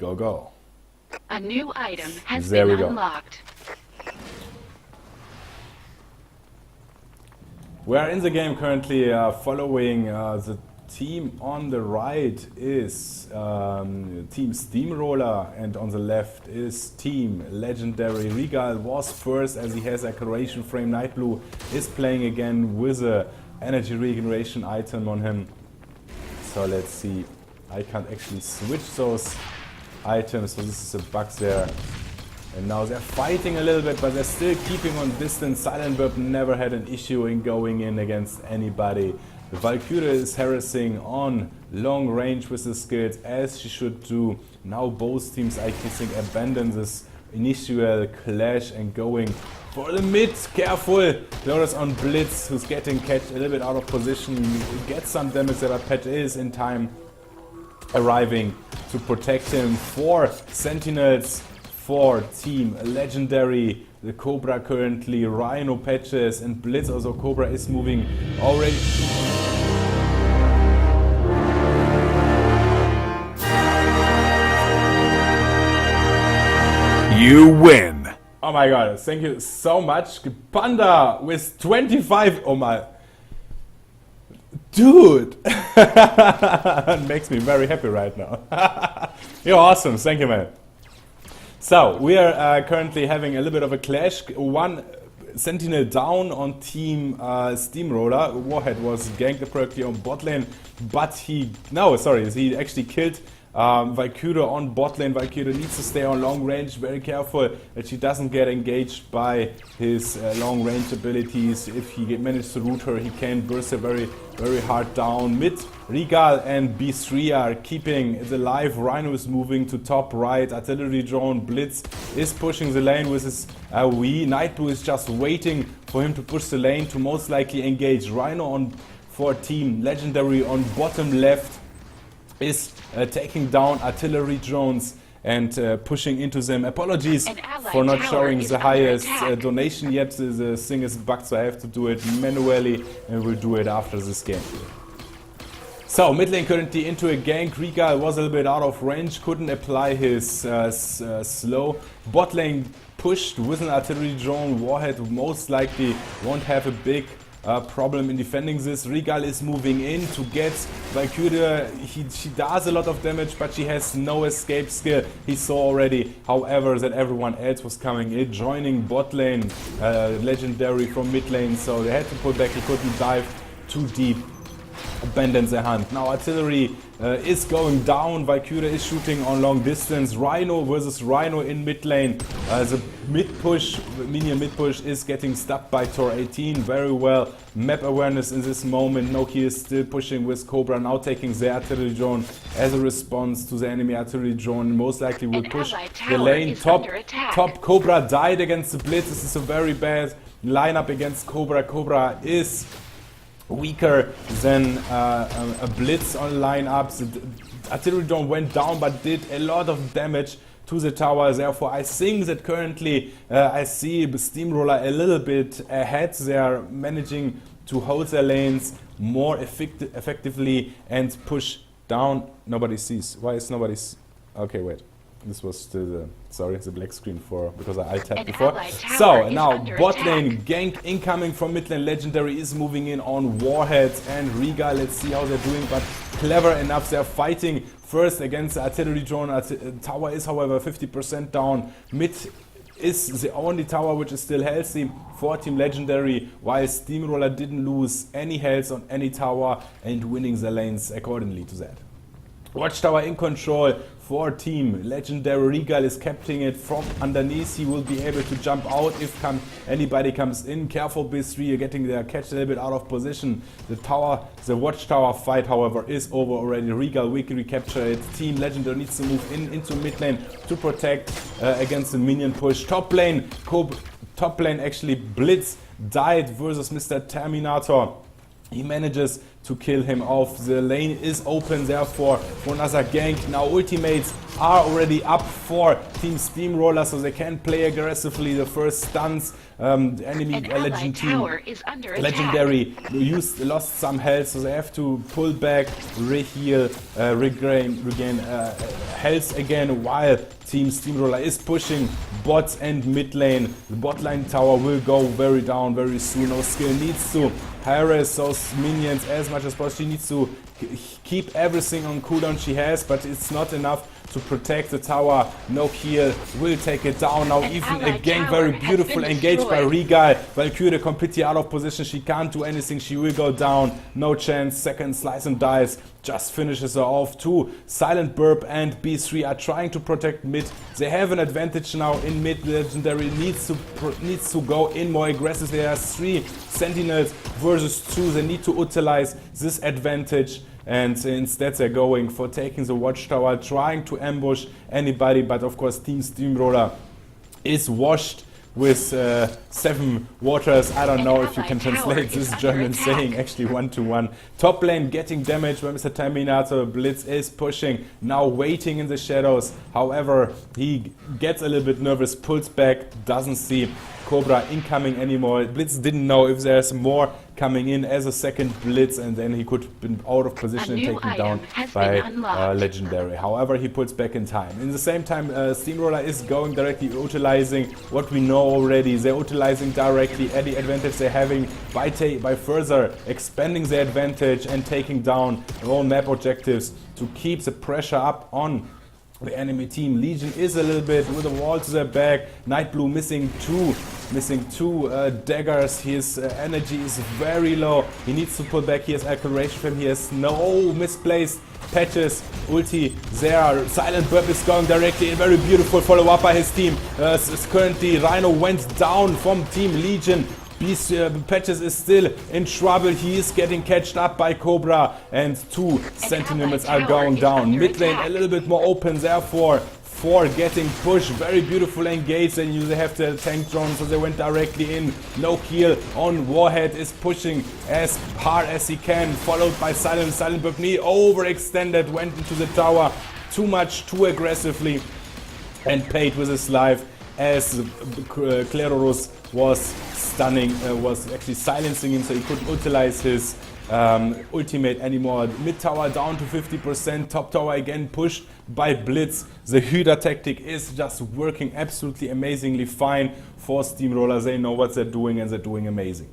Go, go. A new item has There we been go. unlocked. We are in the game currently following the team on the right is Team Steamroller, and on the left is Team Legendary. Regal was first as he has acceleration frame. Night Blue is playing again with a energy regeneration item on him. So let's see. I can't actually switch those items, so this is a bug there. And now they're fighting a little bit, but they're still keeping on distance. Silent Burp never had an issue in going in against anybody. The Valkyrie is harassing on long range with the skills, as she should do. Now both teams, I think, abandon this initial clash and going for the mid. Careful! Lotus on Blitz, who's getting catch a little bit out of position. Gets some damage there, but Pet is in time arriving to protect him. 4 Sentinels for Team Legendary. The Cobra currently, Rhino patches and Blitz, also Cobra is moving already. You win. Oh my god, thank you so much. Panda with 25. Oh my. Dude! Makes me very happy right now. You're awesome, thank you, man. So, we are currently having a little bit of a clash. One Sentinel down on Team Steamroller. Warhead was ganked appropriately on bot lane, but he actually killed Valkyrie on bot lane. Valkyrie needs to stay on long range, very careful that she doesn't get engaged by his long range abilities. If he manages to root her, he can burst her very hard down. Mid, Regal and B3 are keeping it alive. Rhino is moving to top right. Artillery drone Blitz is pushing the lane with his AoE. Night Blue is just waiting for him to push the lane to most likely engage. Rhino on for Team Legendary on bottom left is taking down artillery drones and pushing into them. Apologies for not showing the highest donation yet. The thing is bugged, so I have to do it manually, and we'll do it after this game. So, mid lane currently into a gank. Regal was a little bit out of range, couldn't apply his slow. Bot lane pushed with an artillery drone. Warhead most likely won't have a big problem in defending this. Regal is moving in to get Valkyrie. She does a lot of damage, but she has no escape skill. He saw already, however, that everyone else was coming in, joining bot lane, Legendary from mid lane, so they had to pull back. He couldn't dive too deep. Abandon the hunt. Now artillery is going down. Valkyrie is shooting on long distance. Rhino versus Rhino in mid lane. The minion mid push is getting stopped by Tor 18 very well. Map awareness in this moment. Noki is still pushing with Cobra, now taking the artillery drone as a response to the enemy artillery drone. Most likely will push the lane top. Cobra died against the Blitz. This is a very bad lineup against Cobra. Cobra is weaker than a Blitz on lineups. The artillery drone went down but did a lot of damage to the tower. Therefore, I think that currently I see the Steamroller a little bit ahead. They are managing to hold their lanes more effectively and push down. Nobody sees. Why is nobody? Okay, wait. This was still the black screen because I tapped before. So now bot lane gank incoming from mid lane. Legendary is moving in on Warhead and Regal. Let's see how they're doing, but clever enough. They're fighting first against the artillery drone. Tower is, however, 50% down. Mid is the only tower which is still healthy for Team Legendary, while Steamroller didn't lose any health on any tower and winning the lanes accordingly to that. Watchtower in control for Team Legendary. Regal is capturing it from underneath. He will be able to jump out if anybody comes in. Careful, B3, you're getting their catch a little bit out of position. The Watchtower fight, however, is over already. Regal will recapture it. Team Legendary needs to move into mid lane to protect against the minion push. Top lane actually Blitz died versus Mr. Terminator. He manages to kill him off. The lane is open therefore for another gank. Now ultimates are already up for Team Steamroller, so they can play aggressively. The first stuns, the enemy legend team, Legendary, lost some health, so they have to pull back, reheal, regain health again, while Team Steamroller is pushing bots and mid lane. The bot lane tower will go very down very soon. No skill needs to harass those minions as much as possible. She needs to keep everything on cooldown she has, but it's not enough to protect the tower. No heal will take it down. Now even a gank, very beautiful, engaged by Regal. Valkyrie completely out of position. She can't do anything. She will go down. No chance. Second slice and dice just finishes her off. Two Silent Burp and B3 are trying to protect mid. They have an advantage now in mid. Legendary needs to go in more aggressive. There are 3 sentinels versus 2. They need to utilize this advantage, and instead they're going for taking the watchtower, trying to ambush anybody, but of course Team Steamroller is washed with 7 waters. I don't know if you can translate this German saying actually 1-to-1. Top lane getting damaged by Mr. Terminator. Blitz is pushing, now waiting in the shadows. However, he gets a little bit nervous, pulls back, doesn't see Cobra incoming anymore. Blitz didn't know if there's more coming in as a second Blitz, and then he could have been out of position and taken down by Legendary. However, he puts back in time. In the same time, Steamroller is going directly, utilizing what we know already. They're utilizing directly any advantage they're having by further expanding their advantage and taking down all map objectives to keep the pressure up on the enemy team. Legion is a little bit with a wall to their back. Nightblue missing two daggers. His energy is very low. He needs to pull back. He has acceleration from here. He has no misplaced patches. Ulti there. Silent Burp is going directly in. Very beautiful follow up by his team. Currently Rhino went down from Team Legion. Patches is still in trouble. He is getting catched up by Cobra, and 2 sentinels are going down. Mid lane a little bit more open, therefore 4 getting pushed. Very beautiful engage. Then they have the tank drone, so they went directly in. No heal on Warhead, is pushing as hard as he can, followed by Silent. Silent Burp knee overextended, went into the tower too much, too aggressively, and paid with his life as Clarorus was was actually silencing him, so he couldn't utilize his ultimate anymore. Mid tower down to 50%, top tower again pushed by Blitz. The Hydra tactic is just working absolutely amazingly fine for Steamroller. They know what they're doing, and they're doing amazing.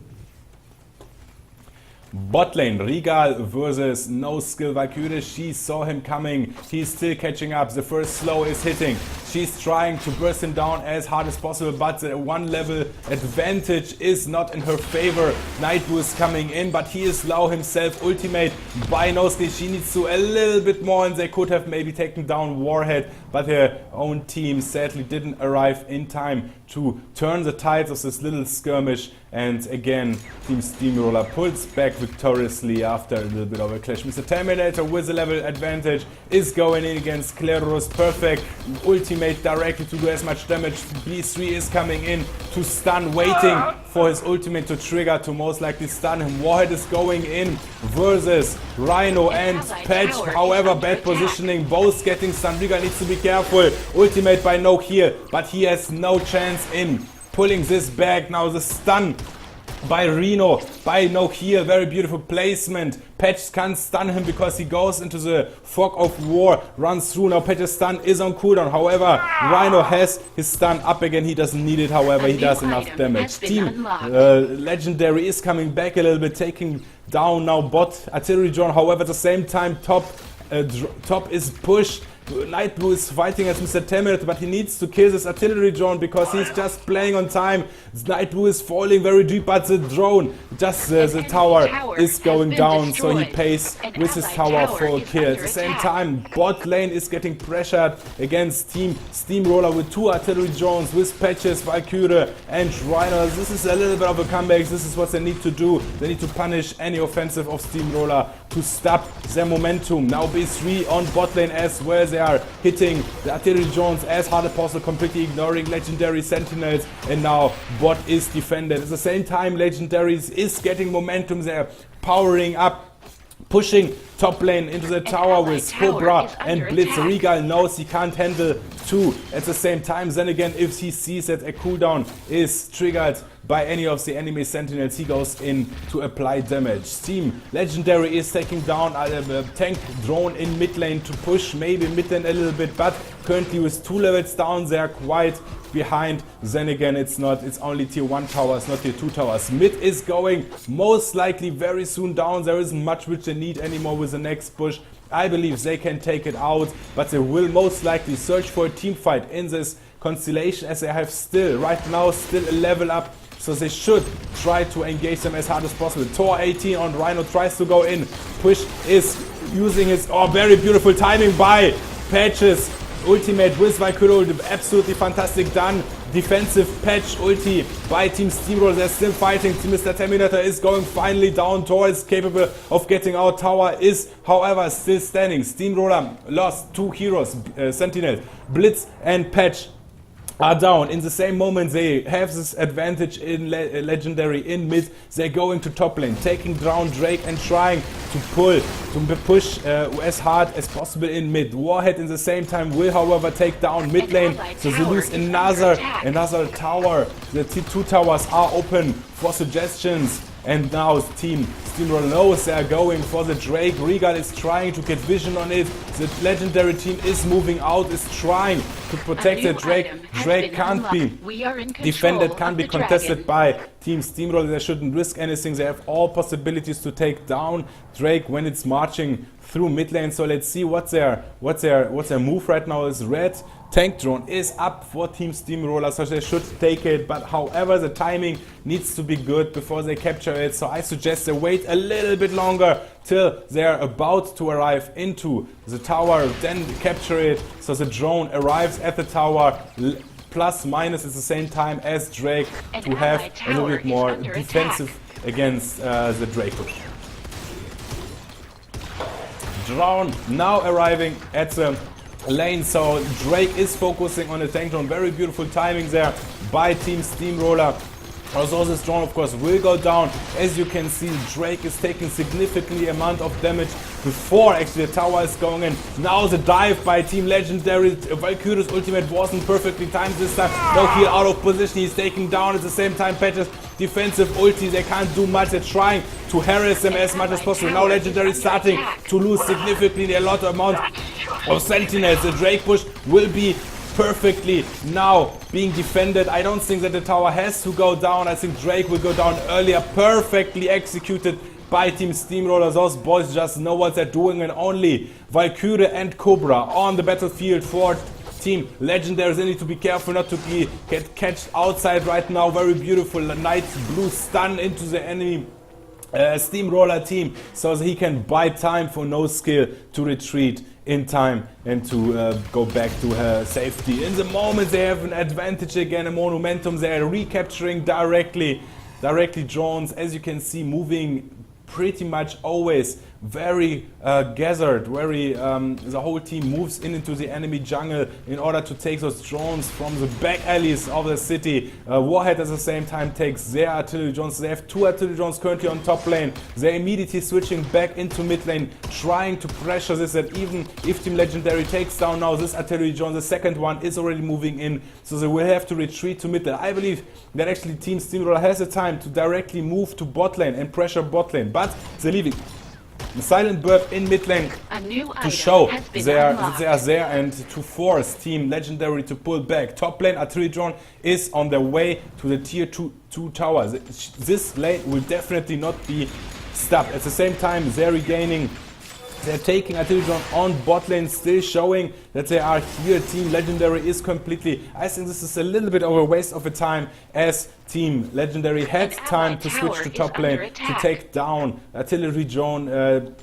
Bot lane, Regal versus no skill Valkyrie. She saw him coming. He's still catching up. The first slow is hitting. She's trying to burst him down as hard as possible, but the 1 level advantage is not in her favor. Nightblue is coming in, but he is low himself. Ultimate by no skill. She needs to a little bit more, and they could have maybe taken down Warhead, but her own team sadly didn't arrive in time to turn the tides of this little skirmish. And again, Team Steamroller pulls back victoriously after a little bit of a clash. Mr. Terminator with the level advantage is going in against Clarus. Perfect ultimate directly to do as much damage. B3 is coming in to stun, waiting for his ultimate to trigger to most likely stun him. Warhead is going in versus Rhino and Patch. However, bad positioning, both getting stunned. Riga needs to be careful. Ultimate by no heal, but he has no chance in pulling this back. Now the stun by Reno, by no heal. Very beautiful placement. Patch can't stun him because he goes into the fog of war, runs through. Now Patch's stun is on cooldown. However, Rhino has his stun up again. He doesn't need it. However, he does enough damage. Team Legendary is coming back a little bit, taking down now bot artillery drone. However, at the same time, top is pushed. Nightblue is fighting as Mr. Terminator, but he needs to kill this artillery drone because he's just playing on time. Nightblue is falling very deep, but the drone, just the tower is going down, so he pays with his tower for a kill. At the same time, bot lane is getting pressured against Team Steamroller with 2 artillery drones, with Patches, Valkyrie and Rhino. This is a little bit of a comeback. This is what they need to do. They need to punish any offensive of Steamroller to stop their momentum. Now B3 on bot lane as well. They are hitting the artillery drones as hard as possible, completely ignoring Legendary sentinels, and now bot is defended. At the same time, Legendary is getting momentum. They're powering up, pushing top lane into the tower with Cobra and Blitz. Regal knows he can't handle two at the same time. Then again, if he sees that a cooldown is triggered by any of the enemy sentinels, he goes in to apply damage. Team Legendary is taking down a tank drone in mid lane to push maybe mid lane a little bit, but currently with 2 levels down, they are quite behind. Then again, it's only tier 1 towers, not tier 2 towers. Mid is going most likely very soon down. There isn't much which they need anymore with the next push. I believe they can take it out, but they will most likely search for a team fight in this constellation, as they have right now a level up. So they should try to engage them as hard as possible. Tor 18 on Rhino tries to go in. Push is using his very beautiful timing by Patches. Ultimate with Valkyrie, absolutely fantastic done. Defensive patch ulti by Team Steamroller. They're still fighting. Mr. Terminator is going finally down. Tor is capable of getting out. Tower is, however, still standing. Steamroller lost 2 heroes, Sentinel, Blitz and Patch are down. In the same moment, they have this advantage in Legendary in mid. They're going to top lane, taking down Drake and trying to push as hard as possible in mid. Warhead in the same time will, however, take down mid lane. So they lose another tower. The T2 towers are open for suggestions. And now Team Steamroller knows they are going for the Drake. Regal is trying to get vision on it. The Legendary team is moving out, is trying to protect the Drake. Drake can't be defended, can't be contested by Team Steamroller. They shouldn't risk anything. They have all possibilities to take down Drake when it's marching through mid lane. So let's see what's their move right now is. Red tank drone is up for Team Steamroller, so they should take it, but however the timing needs to be good before they capture it. So I suggest they wait a little bit longer till they are about to arrive into the tower, then capture it. So the drone arrives at the tower plus minus at the same time as Drake to have a little bit more defensive against the Drake push. Drone now arriving at the lane, so Drake is focusing on the tank drone. Very beautiful timing there by Team Steamroller. Also, this drone, of course, will go down. As you can see, Drake is taking significantly amount of damage before actually the tower is going in. Now the dive by Team Legendary. Valkyrie's ultimate wasn't perfectly timed this time. No heal out of position. He's taking down at the same time Patches defensive ulti. They can't do much. They're trying to harass them as much as possible. Now Legendary starting to lose significantly a lot of amount of sentinels. The Drake push will be perfectly now being defended. I don't think that the tower has to go down. I think Drake will go down earlier. Perfectly executed by Team Steamroller. Those boys just know what they're doing, and only Valkyrie and Cobra on the battlefield for Team Legendary. They need to be careful not to get catched outside right now. Very beautiful night blue stun into the enemy Steamroller team, so that he can buy time for no skill to retreat in time and to go back to her safety. In the moment they have an advantage again, a momentum. They are recapturing directly drones, as you can see, moving pretty much always very gathered, the whole team moves into the enemy jungle in order to take those drones from the back alleys of the city. Warhead at the same time takes their artillery drones. They have 2 artillery drones currently on top lane. They're immediately switching back into mid lane, trying to pressure this, that even if Team Legendary takes down now this artillery drone, the second one is already moving in, so they will have to retreat to mid lane. I believe that actually Team Steamroller has the time to directly move to bot lane and pressure bot lane, but they're leaving the silent burp in mid lane to show that they are there and to force Team Legendary to pull back. Top lane artillery drone is on their way to the tier 2 towers. This lane will definitely not be stopped. At the same time, they're taking artillery drone on bot lane, still showing that they are here. Team Legendary is completely... I think this is a little bit of a waste of a time, as Team Legendary had time to switch to top lane to take down artillery drone.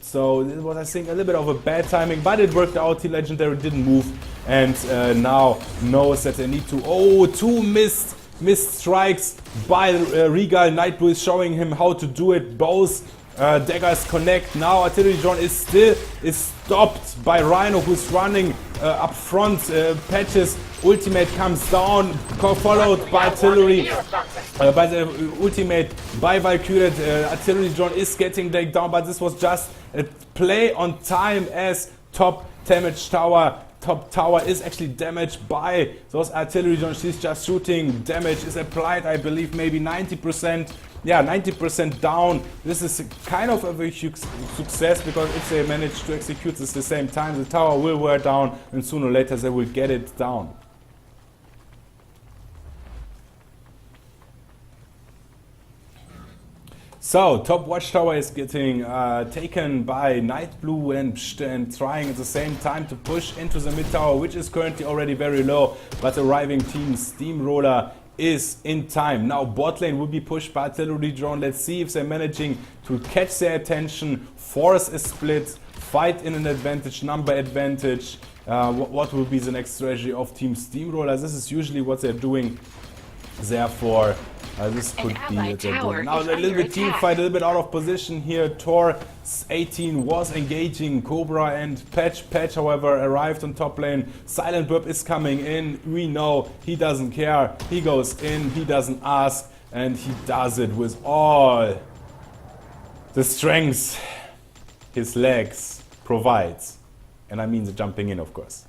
So it was, I think, a little bit of a bad timing, but it worked out. Team Legendary didn't move and now knows that they need to... Oh, 2 missed strikes by Regal. Nightblue is showing him how to do it. Both Daggers connect. Now artillery drone is stopped by Rhino, who's running up front. Patches ultimate comes down, followed by artillery, by the ultimate by Valkyrie. Artillery drone is getting taken down, but this was just a play on time as top tower is actually damaged by those artillery drones. She's just shooting. Damage is applied, I believe, maybe 90%. Yeah, 90% down. This is kind of a huge success, because if they manage to execute this at the same time, the tower will wear down and sooner or later they will get it down. So, top watchtower is getting taken by Night Blue and trying at the same time to push into the mid tower, which is currently already very low, but arriving team Steamroller is in time. Now bot lane will be pushed by artillery drone. Let's see if they're managing to catch their attention, force a split, fight in an advantage, number advantage. What will be the next strategy of team Steamroller? This is usually what they're doing. Therefore, this could be what they're doing. Now a little bit team fight, a little bit out of position here. Tor 18 was engaging Cobra and Patch. Patch, however, arrived on top lane. Silent Burp is coming in. We know he doesn't care. He goes in, he doesn't ask, and he does it with all the strength his legs provides. And I mean the jumping in, of course.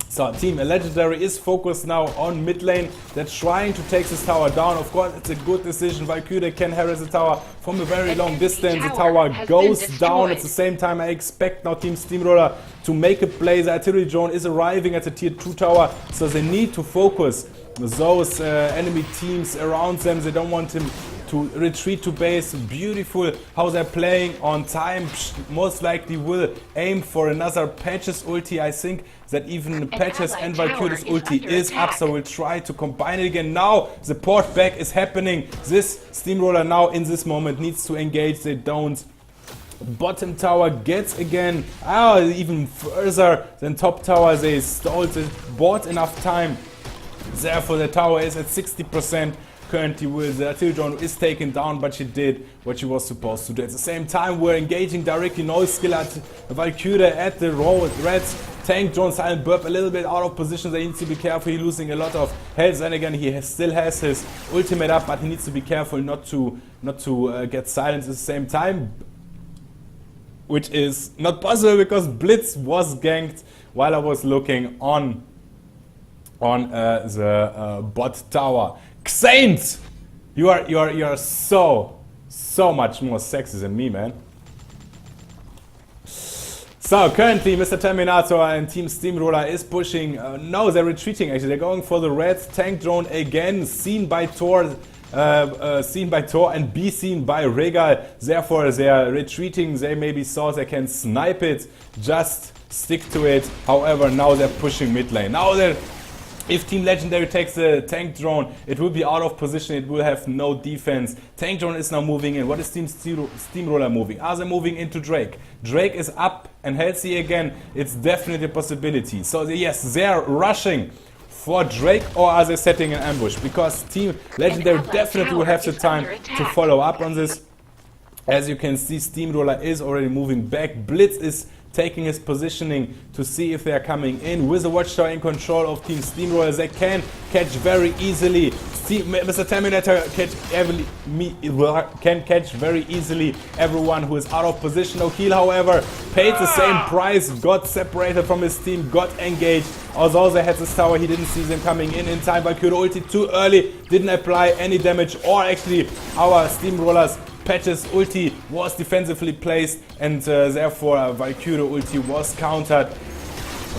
So team Legendary is focused now on mid lane. They're trying to take this tower down. Of course, it's a good decision. Valkyrie can harass the tower from a very long distance. The tower goes down. At the same time, I expect now team Steamroller to make a play. The artillery drone is arriving at the tier 2 tower, so they need to focus those enemy teams around them. They don't want him to retreat to base. Beautiful how they're playing on time. Most likely will aim for another Patches ulti. I think that even Patches and Valkyrie's ulti is up, so we'll try to combine it again. Now the port back is happening. This Steamroller now in this moment needs to engage. They don't. Bottom tower gets again even further than top tower. They stalled it, bought enough time. Therefore the tower is at 60%. Currently with the artillery drone is taken down, but she did what she was supposed to do. At the same time, we're engaging directly. No skill at Valkyrie at the Reds. Tank drone, Silent Burp a little bit out of position. They need to be careful. He's losing a lot of health. And again, he still has his ultimate up, but he needs to be careful not to get silenced at the same time, which is not possible because Blitz was ganked while I was looking on the bot tower. Xaint, you are so much more sexy than me, man. So currently Mr. Terminator and Team Steamroller is pushing. No, they're retreating actually. They're going for the red tank drone again, seen by Tor and be seen by Regal. Therefore they are retreating. They maybe thought they can snipe it, just stick to it. However, now they're pushing mid lane. Now if Team Legendary takes the tank drone, it will be out of position, it will have no defense. Tank drone is now moving in. What is Team Steamroller moving? Are they moving into Drake? Drake is up and healthy again. It's definitely a possibility. So yes, they're rushing for Drake, or are they setting an ambush? Because Team Legendary definitely will have the time to follow up on this. As you can see, Steamroller is already moving back. Blitz is taking his positioning to see if they are coming in. With the watchtower in control of Team Steamroller, they can catch very easily. Mr. Terminator can catch very easily everyone who is out of position. No heal, however, paid the same price, got separated from his team, got engaged. Although they had this tower, he didn't see them coming in time. Valkyrie ulti too early, didn't apply any damage, or actually our Steamrollers Patches ulti was defensively placed, and therefore Valkyrie ulti was countered.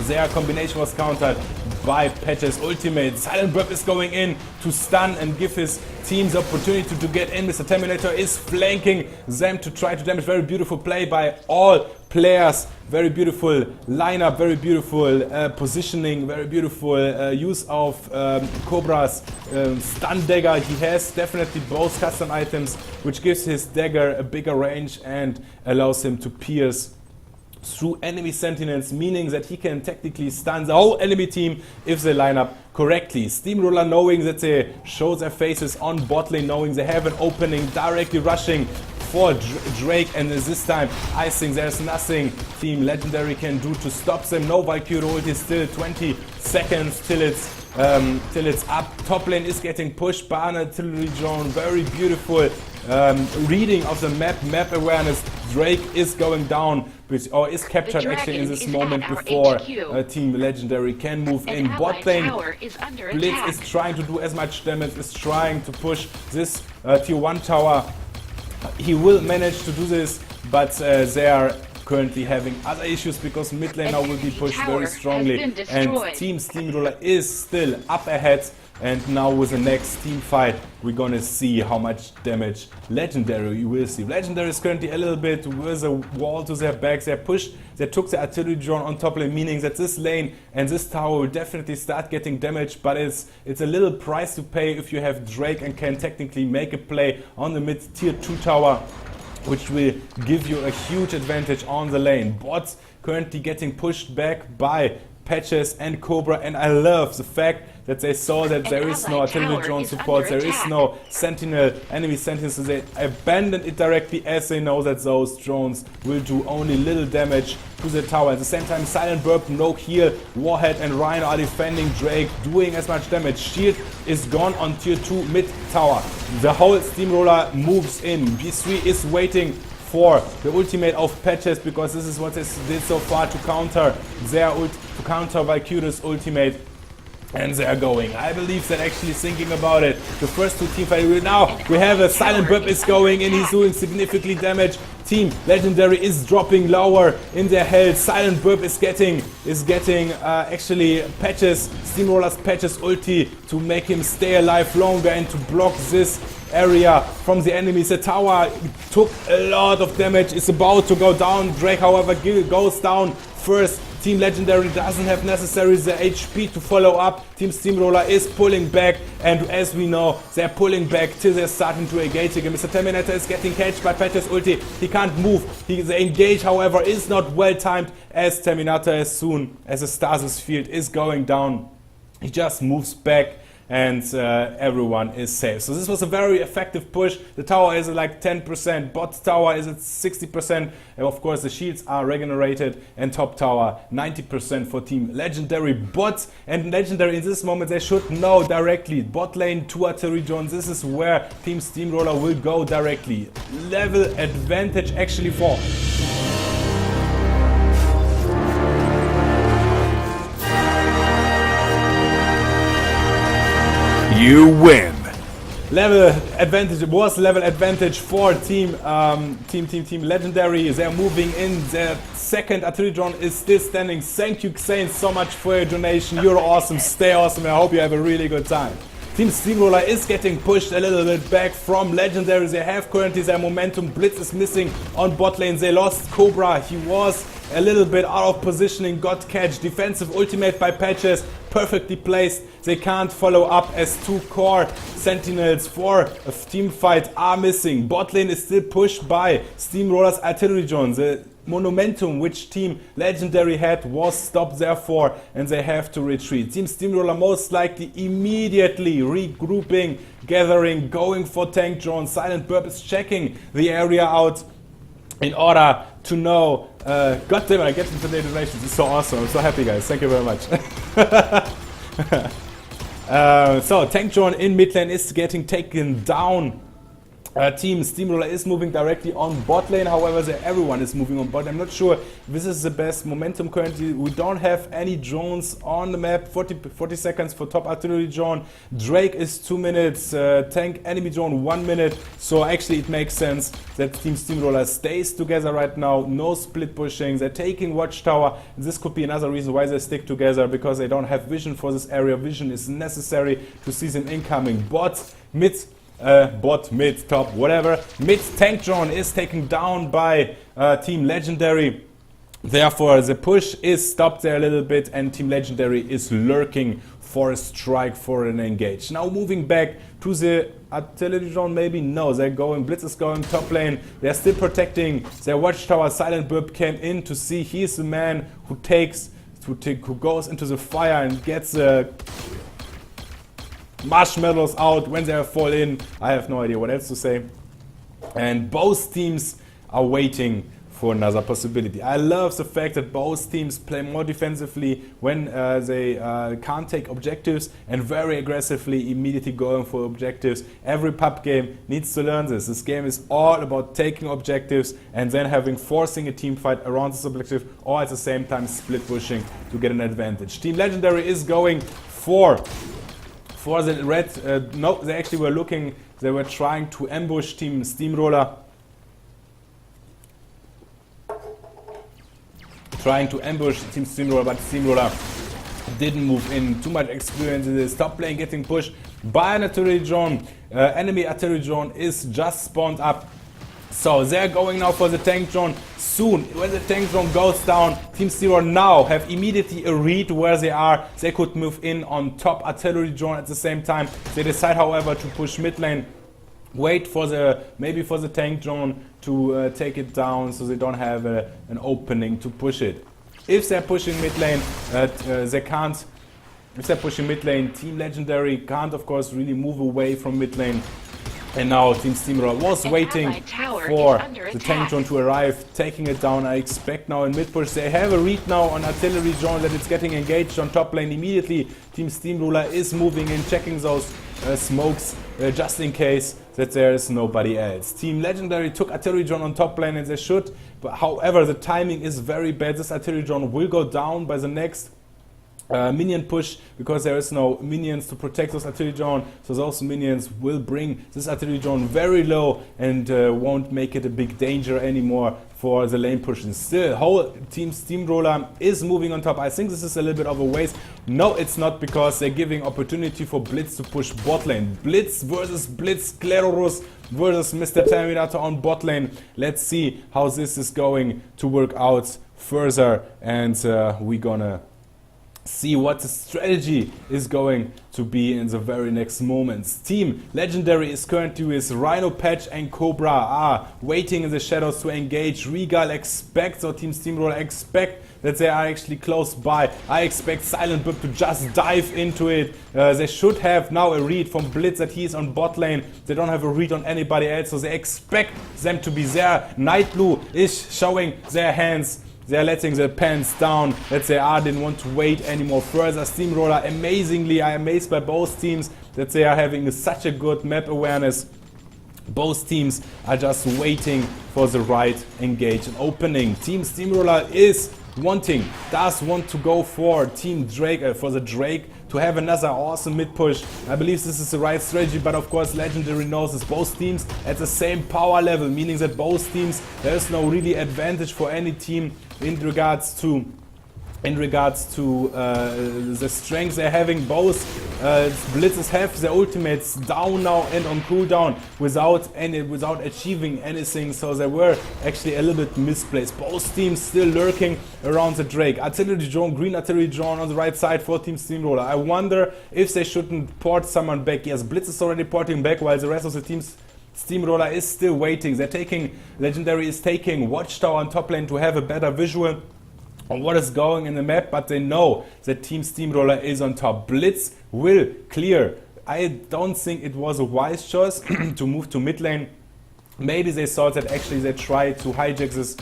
Their combination was countered by Patches ultimate. Silent Burp is going in to stun and give his team the opportunity to get in. Mr. Terminator is flanking them to try to damage. Very beautiful play by all players. Very beautiful lineup, very beautiful positioning, very beautiful use of Cobra's stun dagger. He has definitely both custom items, which gives his dagger a bigger range and allows him to pierce through enemy sentinels, meaning that he can technically stun the whole enemy team if they line up correctly. Steamroller, knowing that they show their faces on bot lane, knowing they have an opening, directly rushing for Drake, and this time I think there's nothing Team Legendary can do to stop them. No Valkyrie ulti, still 20 seconds till it's up. Top lane is getting pushed by an artillery drone. Very beautiful reading of the map awareness. Drake is going down, or is captured actually in this moment before Team Legendary can move in. Bot lane, Blitz is trying to do as much damage, is trying to push this tier 1 tower. He will manage to do this, but they are currently having other issues because mid lane now will be pushed very strongly, and Team Steamroller is still up ahead. And now with the next team fight, we're gonna see how much damage Legendary will see. Legendary is currently a little bit with a wall to their back. They pushed, they took the artillery drone on top lane, meaning that this lane and this tower will definitely start getting damaged, but it's a little price to pay if you have Drake and can technically make a play on the mid tier 2 tower, which will give you a huge advantage on the lane. Bots currently getting pushed back by Patches and Cobra, and I love the fact that they saw that there is no artillery drone support, there is no enemy sentinels, so they abandoned it directly as they know that those drones will do only little damage to the tower. At the same time, Silent Burp, no heal, Warhead and Rhino are defending Drake, doing as much damage. Shield is gone on tier 2 mid tower. The whole Steamroller moves in. B3 is waiting for the ultimate of Patches because this is what they did so far to counter their to counter Valkyrie's ultimate. And they are going. I believe that actually thinking about it, the first two team fight now we have a Silent Burp is going in, he's doing significantly damage. Team Legendary is dropping lower in their health. Silent Burp is getting actually Patches, Steamroller's Patches ulti to make him stay alive longer and to block this area from the enemies. The tower took a lot of damage, it's about to go down. Drake, however, goes down first. Team Legendary doesn't have necessarily the HP to follow up. Team Steamroller is pulling back, and as we know, they're pulling back till they're starting to engage again. Mr. Terminator is getting catched by Patches ulti. He can't move. The engage, however, is not well timed as Terminator, as soon as the stasis field is going down, he just moves back. And everyone is safe. So this was a very effective push. The tower is at like 10%, bot tower is at 60%, and of course the shields are regenerated, and top tower 90% for Team Legendary. Bot and Legendary in this moment, they should know directly. Bot lane 2 artillery drones, this is where Team Steamroller will go directly. Level advantage actually for you win. Level advantage was level advantage for Team Legendary. They're moving in. Their second artillery drone is still standing. Thank you, Xane, so much for your donation. You're awesome. Stay awesome. I hope you have a really good time. Team Steamroller is getting pushed a little bit back from Legendary. They have currently their momentum. Blitz is missing on bot lane. They lost Cobra. He was a little bit out of positioning, got catch. Defensive ultimate by Patches, perfectly placed. They can't follow up as 2 core sentinels for a team fight are missing. Bot lane is still pushed by Steamroller's artillery drone. The momentum which Team Legendary had was stopped therefore, and they have to retreat. Team Steamroller most likely immediately regrouping, gathering, going for tank drone. Silent Burp is checking the area out in order to know. God damn it, I get into the donations. It's so awesome. I'm so happy, guys. Thank you very much. So tank drone in mid lane is getting taken down. Team Steamroller is moving directly on bot lane, however everyone is moving on bot. I'm not sure this is the best momentum currently. We don't have any drones on the map. 40 seconds for top artillery drone. Drake is 2 minutes, tank enemy drone 1 minute. So actually it makes sense that Team Steamroller stays together right now. No split pushing. They're taking watchtower. This could be another reason why they stick together, because they don't have vision for this area. Vision is necessary to see them incoming. Bot mid, top, whatever. Mid tank drone is taken down by Team Legendary. Therefore, the push is stopped there a little bit, and Team Legendary is lurking for a strike, for an engage. Now moving back to the artillery drone, maybe? No, they're going, Blitz is going top lane. They're still protecting their watchtower. Silent Burp came in to see he's the man who goes into the fire and gets the marshmallows out when they fall in. I have no idea what else to say. And both teams are waiting for another possibility. I love the fact that both teams play more defensively when they can't take objectives, and very aggressively immediately going for objectives. Every pub game needs to learn this. This game is all about taking objectives and then forcing a team fight around this objective, or at the same time split pushing to get an advantage. Team Legendary is going for the red. No, they actually they were trying to ambush Team Steamroller. Trying to ambush Team Steamroller, but Steamroller didn't move in. Too much experience in this. Top lane getting pushed by an artillery drone. Enemy artillery drone is just spawned up. So they're going now for the tank drone. Soon, when the tank drone goes down, Team Steamroller now have immediately a read where they are. They could move in on top artillery drone at the same time. They decide, however, to push mid lane. Wait for maybe for the tank drone to take it down, so they don't have an opening to push it. If they're pushing mid lane, they can't. If they're pushing mid lane, Team Legendary can't, of course, really move away from mid lane. And now Team Steamroller was waiting for the tank drone to arrive, taking it down. I expect now in mid push they have a read now on artillery drone that it's getting engaged on top lane immediately. Team Steamroller is moving in, checking those smokes just in case that there is nobody else. Team Legendary took artillery drone on top lane, and they should, but however the timing is very bad. This artillery drone will go down by the next minion push, because there is no minions to protect those artillery drone, so those minions will bring this artillery drone very low and won't make it a big danger anymore for the lane pushing. Still, whole Team Steamroller is moving on top. I think this is a little bit of a waste. No, it's not, because they're giving opportunity for Blitz to push bot lane. Blitz versus Blitz, Clarorus versus Mr. Terminator on bot lane. Let's see how this is going to work out further, and we're gonna see what the strategy is going to be in the very next moments. Team Legendary is currently with Rhino, Patch and Cobra waiting in the shadows to engage. Regal expects, or Team Steamroller expect, that they are actually close by. I expect Silent Bib to just dive into it. They should have now a read from Blitz that he's on bot lane. They don't have a read on anybody else, so they expect them to be there. Night Blue is showing their hands. They're letting their pants down, that they didn't want to wait anymore further. Steamroller, amazingly, I am amazed by both teams that they are having such a good map awareness. Both teams are just waiting for the right engage and opening. Team Steamroller does want to go for Team Drake, for the Drake, to have another awesome mid push. I believe this is the right strategy, but of course Legendary knows this. Both teams at the same power level, meaning that both teams, there is no really advantage for any team in regards to the strength they're having. Both Blitzes have their ultimates down now and on cooldown without achieving anything, so they were actually a little bit misplaced. Both teams still lurking around the Drake. Artillery drone, green artillery drone on the right side for Team Steamroller. I wonder if they shouldn't port someone back. Yes, Blitz is already porting back, while the rest of the teams Steamroller is still waiting. Legendary is taking Watchtower on top lane to have a better visual on what is going in the map, but they know that Team Steamroller is on top. Blitz will clear. I don't think it was a wise choice to move to mid lane. Maybe they thought that actually they tried to hijack this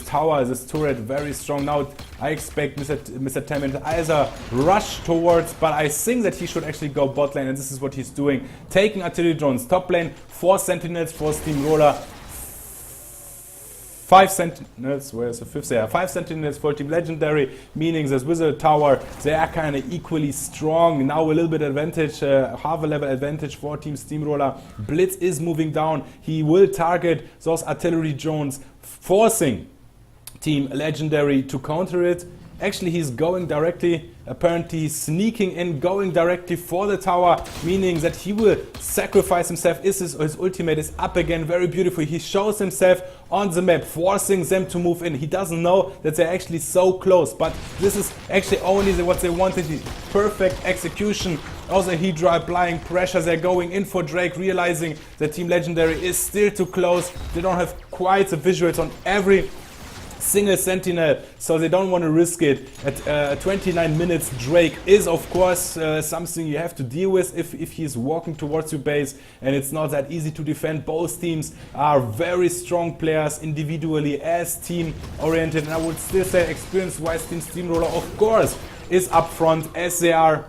tower, this turret, very strong. Now I expect Mr. Tammin either rush towards, but I think that he should actually go bot lane, and this is what he's doing. Taking artillery drones, top lane, 4 sentinels for Steamroller, 5 sentinels, where's the fifth there? 5 sentinels for Team Legendary, meaning that with the tower they are kind of equally strong. Now a little bit advantage, half a level advantage for Team Steamroller. Blitz is moving down. He will target those artillery drones, forcing Team Legendary to counter it. Actually, he's going directly, apparently he's sneaking in, going directly for the tower, meaning that he will sacrifice himself. His ultimate is up again, very beautiful. He shows himself on the map, forcing them to move in. He doesn't know that they're actually so close, but this is actually only what they wanted. Perfect execution. Also, Hydra applying pressure. They're going in for Drake, realizing that Team Legendary is still too close. They don't have quite the visuals on every single sentinel, so they don't want to risk it. At 29 minutes, Drake is of course something you have to deal with if he's walking towards your base, and it's not that easy to defend. Both teams are very strong players individually as team oriented, and I would still say experience-wise Team Steamroller of course is up front, as they are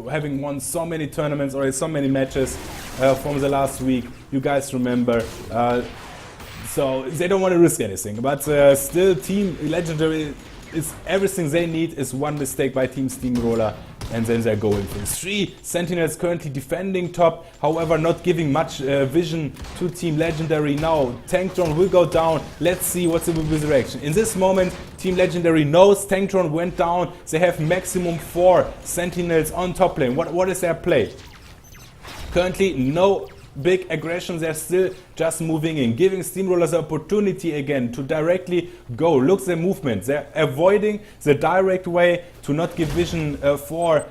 having won so many tournaments or so many matches from the last week. You guys remember. So they don't want to risk anything, but still Team Legendary is everything they need is one mistake by Team Steamroller, and then they're going for 3 Sentinels currently defending top, however not giving much vision to Team Legendary. Now Tank Drone will go down. Let's see what's the resurrection. In this moment Team Legendary knows Tank Drone went down. They have maximum 4 Sentinels on top lane. What is their play? Currently no big aggression, they're still just moving in, giving Steamroller the opportunity again to directly go. Look their movement, they're avoiding the direct way to not give vision for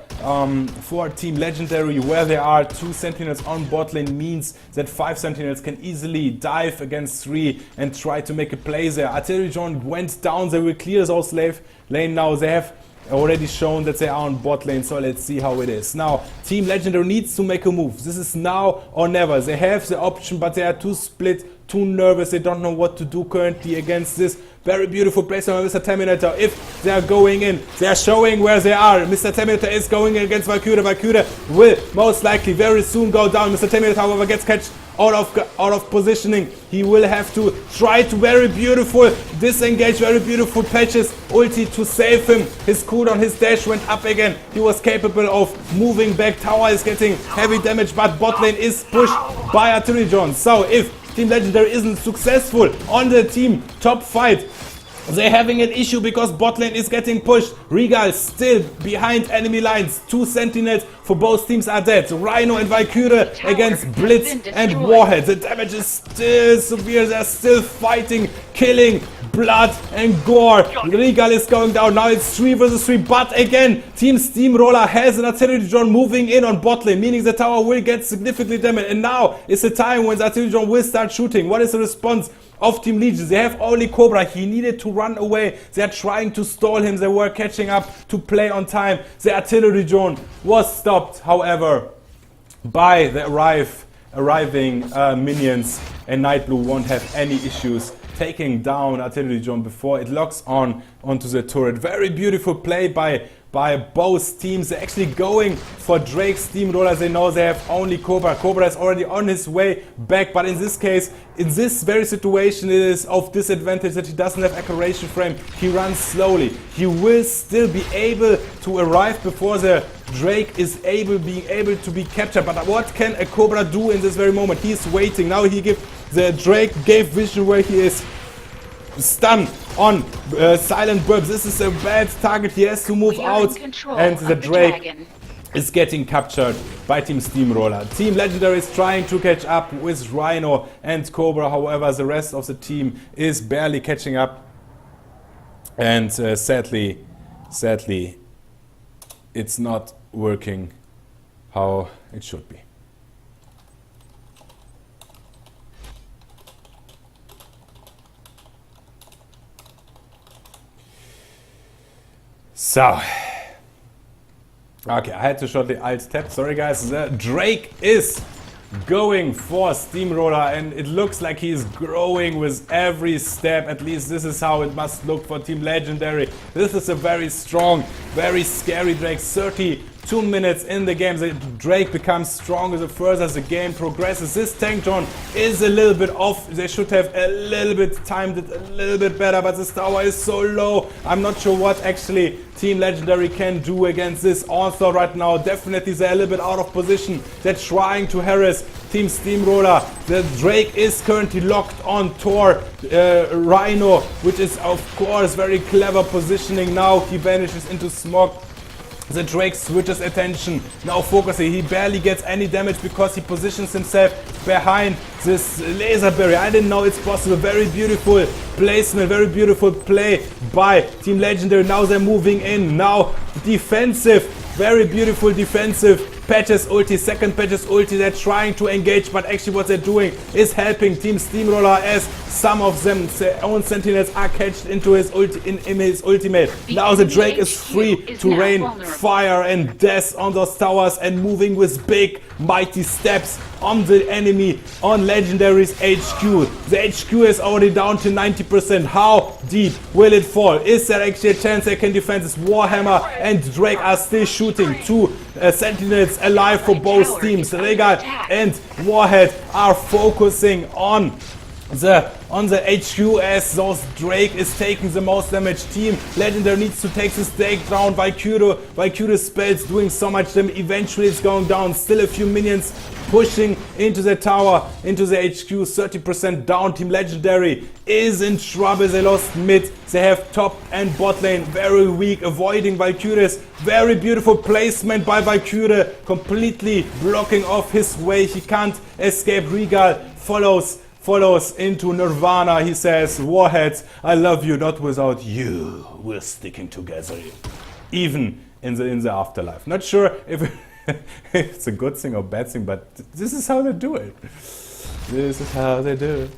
Team Legendary. Where there are 2 Sentinels on bot lane means that 5 Sentinels can easily dive against 3 and try to make a play there. Artillery Drone went down, they will clear those lane now. They have already shown that they are on bot lane, so let's see how it is. Now Team Legendary needs to make a move. This is now or never. They have the option, but they are too split, too nervous. They don't know what to do currently against this very beautiful placement of Mr. Terminator. If they are going in, they are showing where they are. Mr. Terminator is going in against Valkyrie. Valkyrie will most likely very soon go down. Mr. Terminator, however, gets catched out of positioning. He will have to try to very beautiful disengage, very beautiful patches ulti to save him. His cooldown, his dash went up again. He was capable of moving back. Tower is getting heavy damage, but bot lane is pushed by Artillery Drone. So if Team Legendary isn't successful on the team top fight, they're having an issue because bot lane is getting pushed. Regal still behind enemy lines. 2 Sentinels for both teams are dead. Rhino and Valkyrie against Blitz and Warhead. The damage is still severe. They're still fighting, killing, blood and gore. Regal is going down. Now it's 3 versus 3. But again, Team Steamroller has an Artillery Drone moving in on bot lane, meaning the tower will get significantly damaged. And now is the time when the Artillery Drone will start shooting. What is the response of Team Legion? They have only Cobra. He needed to run away. They are trying to stall him. They were catching up to play on time. The Artillery Drone was stopped, however, by the arriving minions, and Night Blue won't have any issues taking down Artillery Drone before it locks onto the turret. Very beautiful play by both teams. They're actually going for Drake Steamroller. They know they have only Cobra. Cobra is already on his way back, but in this case, in this very situation, it is of disadvantage that he doesn't have acceleration frame. He runs slowly. He will still be able to arrive before the Drake is being able to be captured. But what can a Cobra do in this very moment? He's waiting. Now the Drake gave vision where he is stunned on Silent Burbs. This is a bad target. He has to move out, and the Drake is getting captured by Team Steamroller. Team Legendary is trying to catch up with Rhino and Cobra. However, the rest of the team is barely catching up, and sadly, it's not working how it should be. So, okay, I had to shortly alt tab. Sorry guys. The Drake is going for Steamroller, and it looks like he's growing with every step. At least this is how it must look for Team Legendary. This is a very strong, very scary Drake. 32 minutes in the game. The Drake becomes stronger the further the game progresses. This Tank Drone is a little bit off. They should have a little bit timed it a little bit better, but this tower is so low. I'm not sure what actually Team Legendary can do against this Onslaught right now. Definitely they're a little bit out of position. They're trying to harass Team Steamroller. The Drake is currently locked on Tor Rhino, which is of course very clever positioning. Now he vanishes into smoke. The Drake switches attention, now focusing. He barely gets any damage because he positions himself behind this laser barrier. I didn't know it's possible. Very beautiful placement, very beautiful play by Team Legendary. Now they're moving in. Now defensive, very beautiful defensive Patches ulti, second Patches ulti, they're trying to engage, but actually what they're doing is helping Team Steamroller as some of them, their own sentinels, are catched into his, in his ultimate. Now the Drake is free to rain fire and death on those towers and moving with big mighty steps on the enemy, on Legendary's HQ. The HQ is already down to 90%. How deep will it fall? Is there actually a chance they can defend this? Warhammer and Drake are still shooting. Two sentinels alive for both teams. Regal and Warhead are focusing on the HQ as those Drake is taking the most damage. Team Legendary needs to take this Drake down. Valkyrie's spells doing so much damage. Eventually it's going down. Still a few minions pushing into the tower, into the HQ. 30% down. Team Legendary is in trouble. They lost mid. They have top and bot lane very weak, avoiding Valkyrie's. Very beautiful placement by Valkyrie, completely blocking off his way. He can't escape. Regal follows into Nirvana. He says, Warheads, I love you, not without you. We're sticking together, even in the afterlife. Not sure if it's a good thing or bad thing, but this is how they do it. This is how they do it.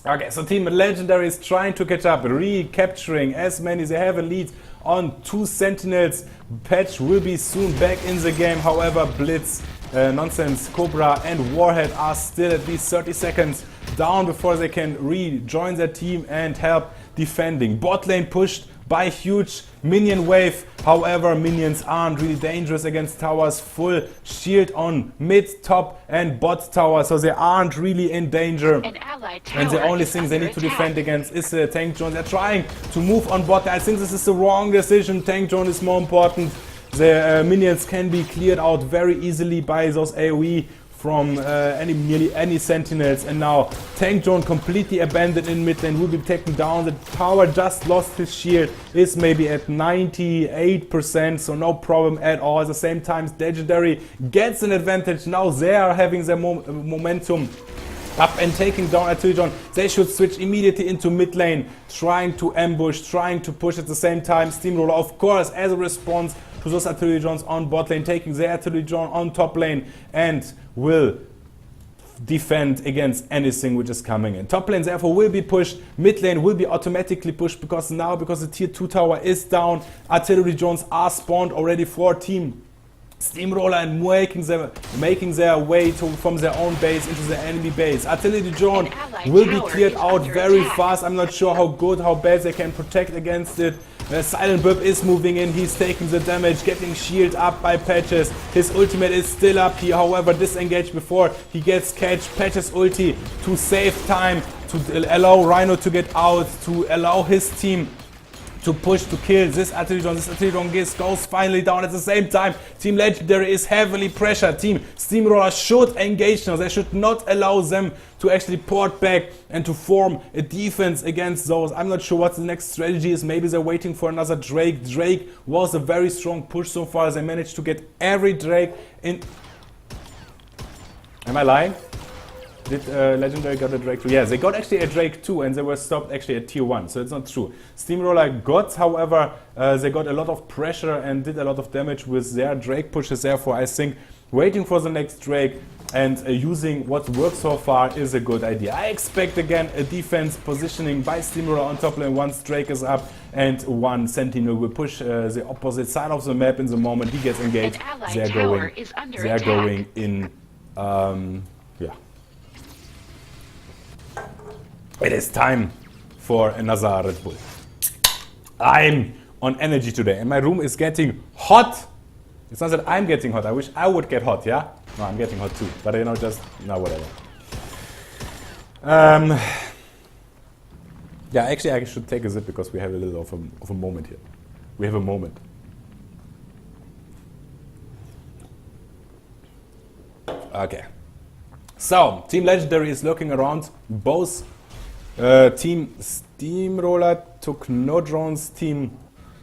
Okay, so Team Legendary is trying to catch up, recapturing as many. They have a lead on 2 Sentinels. Patch will be soon back in the game. However, Blitz, Nonsense, Cobra and Warhead are still at least 30 seconds down before they can rejoin their team and help defending. Bot lane pushed by huge minion wave. However, minions aren't really dangerous against towers. Full shield on mid, top and bot tower, so they aren't really in danger. And the only thing they need to defend against is the tank drone. They're trying to move on bot. I think this is the wrong decision. Tank drone is more important. The minions can be cleared out very easily by those AoE from nearly any sentinels, and now tank drone completely abandoned in mid lane, will be taken down. The tower just lost his shield, is maybe at 98%, so no problem at all. At the same time, Legendary gets an advantage. Now they are having their momentum up and taking down Artillery John. They should switch immediately into mid lane, trying to ambush, trying to push at the same time. Steamroller, of course, as a response to those Artillery Johns on bot lane, taking their Artillery John on top lane and will defend against anything which is coming in. Top lane therefore will be pushed, mid lane will be automatically pushed because the tier 2 tower is down. Artillery Johns are spawned already for Team Steamroller and making their way from their own base into the enemy base. Artillery John will be cleared out very fast. I'm not sure how good, how bad they can protect against it. Silent Burp is moving in, he's taking the damage, getting shielded up by Patches. His ultimate is still up here, however disengaged before he gets catch. Patches ulti to save time, to allow Rhino to get out, to allow his team to push to kill this Artillery John. This Artillery John goes finally down. At the same time, Team Legendary is heavily pressured. Team Steamroller should engage now. They should not allow them to actually port back and to form a defense against those. I'm not sure what the next strategy is. Maybe they're waiting for another Drake. Drake was a very strong push so far. They managed to get every Drake in. Am I lying? Did Legendary got a Drake 2? Yeah, they got actually a Drake 2 and they were stopped actually at tier 1, so it's not true. Steamroller got, however, they got a lot of pressure and did a lot of damage with their Drake pushes. Therefore, I think waiting for the next Drake and using what worked so far is a good idea. I expect again a defense positioning by Steamroller on top lane once Drake is up, and one Sentinel will push the opposite side of the map in the moment he gets engaged. They're going in. Yeah. It is time for another Red Bull. I'm on energy today and my room is getting hot. It's not that I'm getting hot, I wish I would get hot, yeah? No, I'm getting hot too, but you know, just, no, whatever. Yeah, actually I should take a sip because we have a little of a moment here. We have a moment. Okay. So, Team Legendary is looking around. Both Team Steamroller took no drones. Team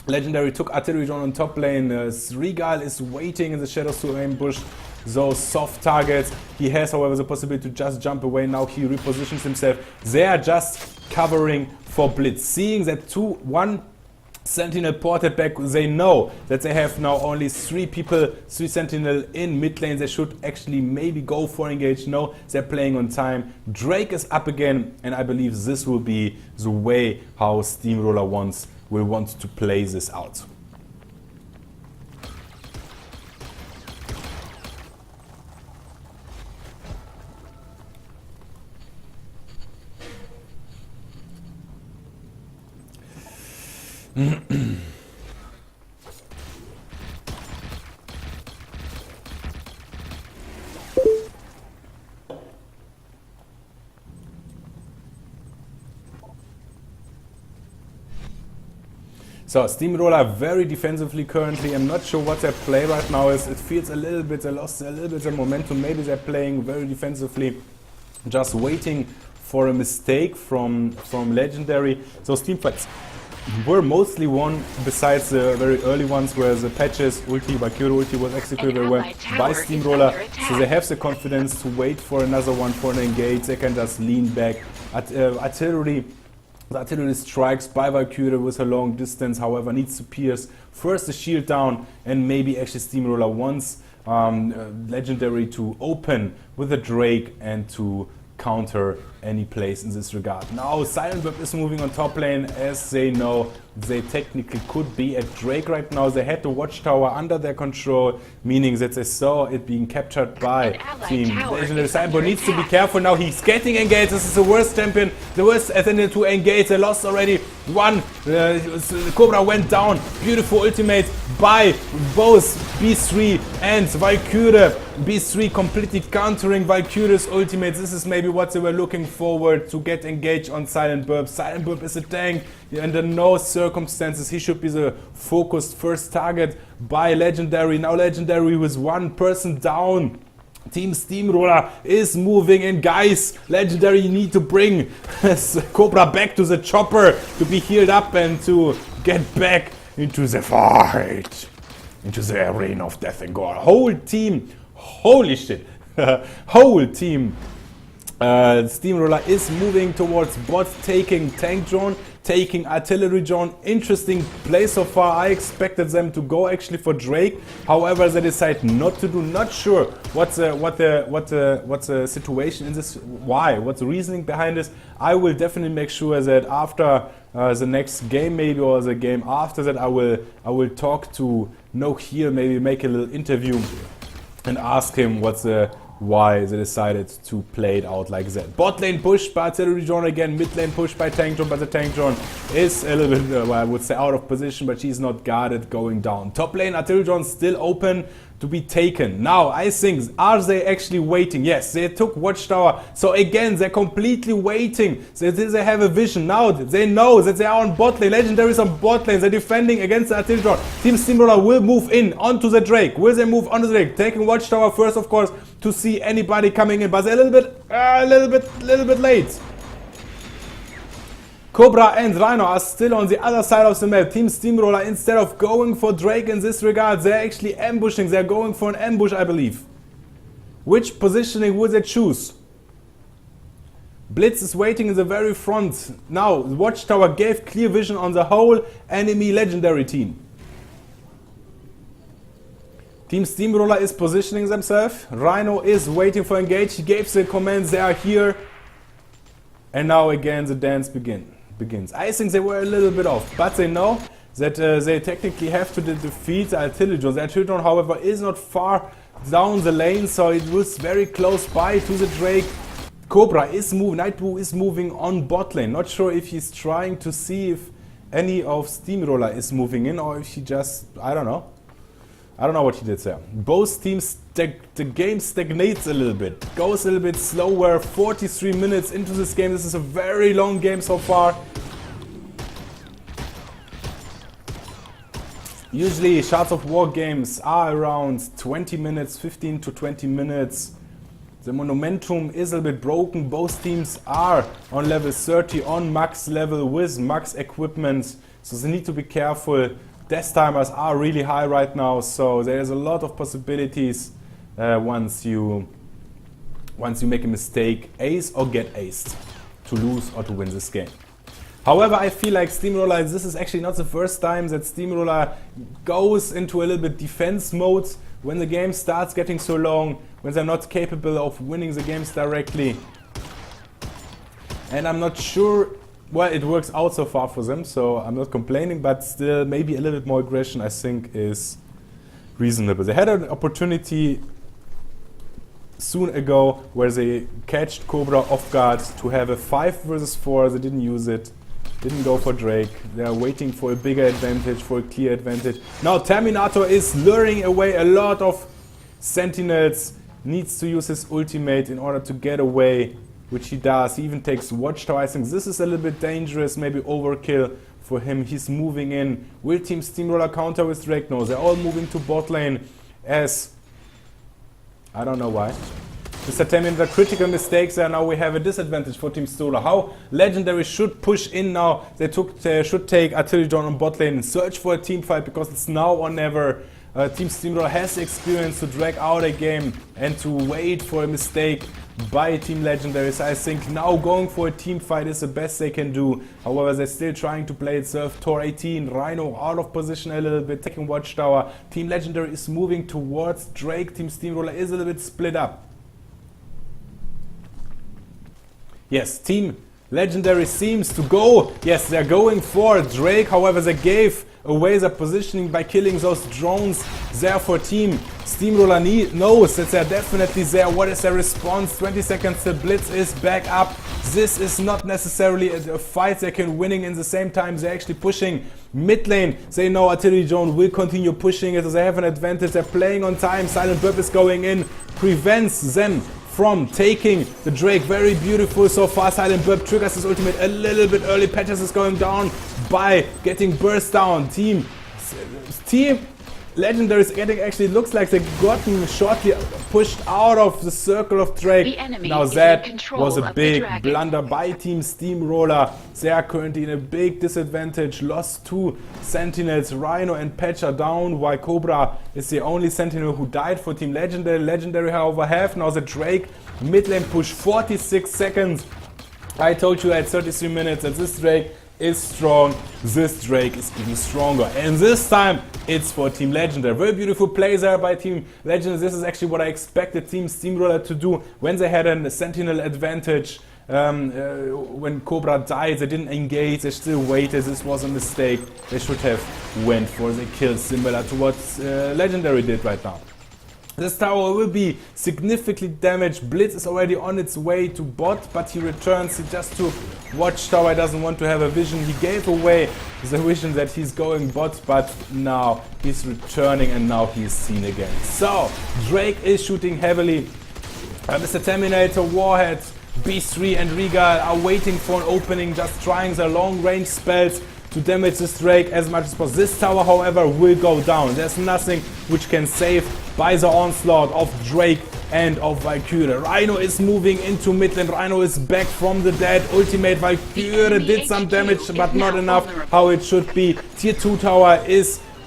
Legendary took Artillery Drone on top lane. Regal is waiting in the shadows to ambush those soft targets. He has, however, the possibility to just jump away. Now he repositions himself. They are just covering for Blitz. Seeing that one Sentinel ported back. They know that they have now only 3 people, 3 Sentinel in mid lane. They should actually maybe go for engage. No, they're playing on time. Drake is up again, and I believe this will be the way how Steamroller will want to play this out. So Steamroller very defensively currently. I'm not sure what their play right now is. It feels a little bit, they lost a little bit of momentum. Maybe they're playing very defensively, just waiting for a mistake from Legendary. So team fights were mostly won, besides the very early ones where the patches ulti, Valkyrie ulti was executed very well by Steamroller. So they have the confidence to wait for another one for an engage. They can just lean back. Artillery. The artillery strikes by Valkyrie with a long distance, however, needs to pierce first the shield down, and maybe actually Steamroller wants Legendary to open with a Drake and to counter any place in this regard. Now Silent Web is moving on top lane, as they know they technically could be at Drake right now. They had the watchtower under their control, meaning that they saw it being captured by Team Legendary. Silent Web needs to be careful now. He's getting engaged. This is the worst champion, the worst attendant to engage. They lost already one. Cobra went down. Beautiful ultimate by both B3 and Valkyrie. B3 completely countering Valkyrie's ultimate. This is maybe what they were looking forward to, get engaged on Silent Burp. Silent Burp is a tank. Under no circumstances he should be the focused first target by Legendary. Now Legendary with one person down. Team Steamroller is moving in. Guys, Legendary, you need to bring Cobra back to the chopper to be healed up and to get back into the fight, into the arena of death and gore. Whole team, holy shit, whole team Steamroller is moving towards bot, taking tank drone, taking artillery drone. Interesting play so far. I expected them to go actually for Drake, however they decide not to do. Not sure what's the situation in this, what's the reasoning behind this. I will definitely make sure that after the next game maybe, or the game after that, I will talk to No Heal, maybe make a little interview and ask him why they decided to play it out like that. Bot lane pushed by artillery drone again, mid lane pushed by tank drone, but the tank drone is a little bit, well, I would say out of position, but she's not guarded going down. Top lane artillery drone still open to be taken. Now I think, are they actually waiting? Yes, they took watchtower, so again they're completely waiting. They have a vision. Now they know that they are on bot lane. Legendary is on bot lane. They're defending against the artillery drone. Team Steamroller will move in onto the Drake. Will they move onto the Drake? Taking watchtower first, of course, to see anybody coming in, but they're a little bit late. Cobra and Rhino are still on the other side of the map. Team Steamroller, instead of going for Drake in this regard, they're actually ambushing. They're going for an ambush, I believe. Which positioning would they choose? Blitz is waiting in the very front. Now, Watchtower gave clear vision on the whole enemy Legendary team. Team Steamroller is positioning themselves. Rhino is waiting for engage. He gave the commands, they are here. And now again the dance begins. I think they were a little bit off, but they know that they technically have to defeat the artillery drone. The artillery drone, however, is not far down the lane, so it was very close by to the Drake. Cobra is moving, Nightboo is moving on bot lane. Not sure if he's trying to see if any of Steamroller is moving in, or if he just, I don't know. I don't know what he did there. Both teams, the game stagnates a little bit. Goes a little bit slower. 43 minutes into this game. This is a very long game so far. Usually Shards of War games are around 20 minutes, 15 to 20 minutes. The momentum is a little bit broken. Both teams are on level 30, on max level with max equipment. So they need to be careful. Death timers are really high right now, so there's a lot of possibilities once you make a mistake, ace or get aced, to lose or to win this game. However, I feel like Steamroller, this is actually not the first time that Steamroller goes into a little bit defense mode when the game starts getting so long, when they're not capable of winning the games directly. And I'm not sure, well, it works out so far for them, so I'm not complaining, but still maybe a little bit more aggression I think is reasonable. They had an opportunity soon ago where they catched Cobra off guard to have a 5 versus 4, they didn't use it, didn't go for Drake, they are waiting for a bigger advantage, for a clear advantage. Now Terminator is luring away a lot of Sentinels, needs to use his ultimate in order to get away, which he does. He even takes Watchtower. I think this is a little bit dangerous, maybe overkill for him. He's moving in. Will Team Steamroller counter with Drake? No, they're all moving to bot lane as... I don't know why. Mr. Temin, the critical mistakes there. Now we have a disadvantage for Team Steamroller. How Legendary should push in now. They should take Artillery Drone on bot lane and search for a team fight because it's now or never. Team Steamroller has the experience to drag out a game and to wait for a mistake by Team Legendary. So I think now going for a team fight is the best they can do. However, they're still trying to play it safe. Tor 18, Rhino out of position a little bit, taking Watchtower. Team Legendary is moving towards Drake. Team Steamroller is a little bit split up. Yes, Team Legendary seems to go. Yes, they're going for Drake. However, they gave away their positioning by killing those drones. Therefore, Team Steamroller knows that they're definitely there. What is their response? 20 seconds till Blitz is back up. This is not necessarily a fight they can winning. In the same time, they're actually pushing mid lane. They know Artillery Drone will continue pushing it. They have an advantage. They're playing on time. Silent Burp is going in. Prevents them from taking the Drake. Very beautiful so far. Silent Burp triggers his ultimate a little bit early. Patches is going down by getting burst down. Team Legendary is getting, actually looks like they've gotten shortly pushed out of the circle of Drake. Now that was a big blunder by Team Steamroller. They are currently in a big disadvantage. Lost 2 Sentinels. Rhino and Patch are down, while Cobra is the only Sentinel who died for Team Legendary. Legendary, however, have now the Drake mid lane push. 46 seconds. I told you at 33 minutes that this Drake is strong. This Drake is even stronger, and this time it's for Team Legendary. Very beautiful play there by Team Legendary. This is actually what I expected Team Steamroller to do when they had a Sentinel advantage. When Cobra died, they didn't engage, they still waited. This was a mistake. They should have went for the kill, similar to what Legendary did right now. This tower will be significantly damaged. Blitz is already on its way to bot, but he returns. He just took Watchtower. He doesn't want to have a vision. He gave away the vision that he's going bot, but now he's returning and now he's seen again. So, Drake is shooting heavily. Mr. Terminator, Warhead, B3 and Regal are waiting for an opening, just trying their long range spells to damage this Drake as much as possible. This tower, however, will go down. There's nothing which can save by the onslaught of Drake and of Valkyrie. Rhino is moving into mid lane. Rhino is back from the dead. Ultimate Valkyrie did some damage, but not enough how it should be. Tier 2 tower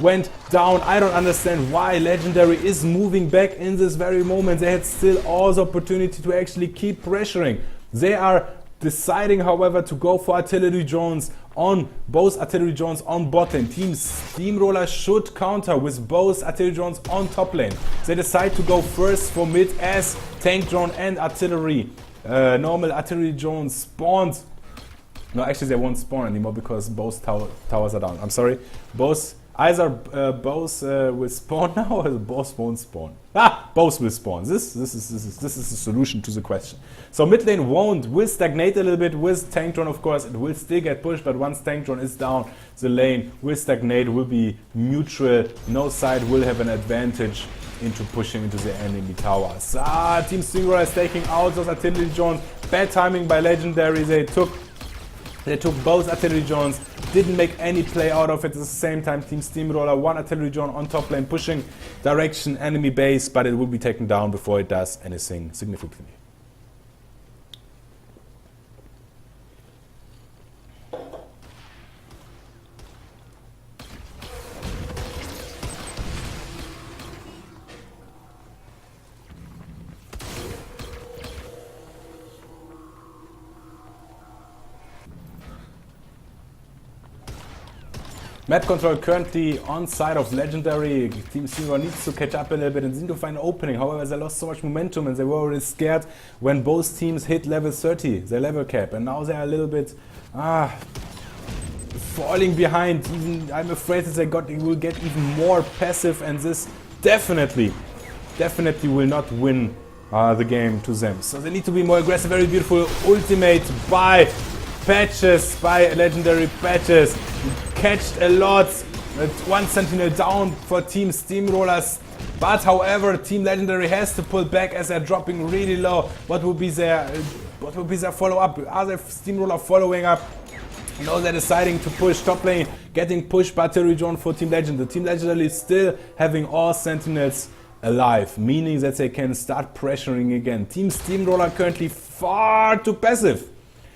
went down. I don't understand why Legendary is moving back in this very moment. They had still all the opportunity to actually keep pressuring. They are deciding, however, to go for artillery drones on both artillery drones on bot lane. Team Steamroller should counter with both artillery drones on top lane. They decide to go first for mid as tank drone and artillery. Normal artillery drones spawned. No, actually they won't spawn anymore because both towers are down. I'm sorry. Both will spawn now, or both won't spawn? Both will spawn. This is the solution to the question. So mid lane will stagnate a little bit with tank drone. Of course, it will still get pushed, but once tank drone is down, the lane will stagnate, will be neutral. No side will have an advantage into pushing into the enemy towers. Team Steamroller is taking out those artillery drones. Bad timing by Legendary. They took both artillery drones, didn't make any play out of it. At the same time, Team Steamroller, one artillery drone on top lane, pushing direction enemy base, but it will be taken down before it does anything significantly. Map control currently on side of Legendary. Team Steamroller needs to catch up a little bit and need to find an opening. However, they lost so much momentum and they were already scared when both teams hit level 30, their level cap. And now they are a little bit falling behind. Even I'm afraid that they will get even more passive, and this definitely will not win the game to them. So they need to be more aggressive. Very beautiful ultimate by Patches, by Legendary Patches. Catched a lot. One Sentinel down for Team Steamrollers. But however, Team Legendary has to pull back as they're dropping really low. What will be their follow-up? Are they Steamroller following up? No, they're deciding to push top lane, getting pushed by artillery drone for Team Legend. The Team Legendary is still having all Sentinels alive, meaning that they can start pressuring again. Team Steamroller currently far too passive.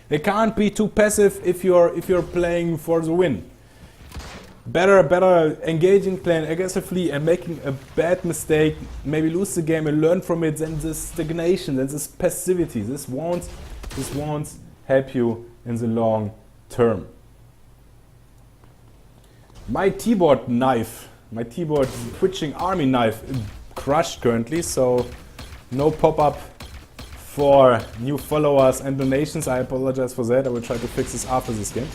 They can't be too passive if you're playing for the win. Better engaging, playing aggressively and making a bad mistake, maybe lose the game and learn from it, than this stagnation, than this passivity. This won't help you in the long term. My T-board knife, my T-board twitching army knife crushed currently, so no pop-up for new followers and donations. I apologize for that. I will try to fix this after this game.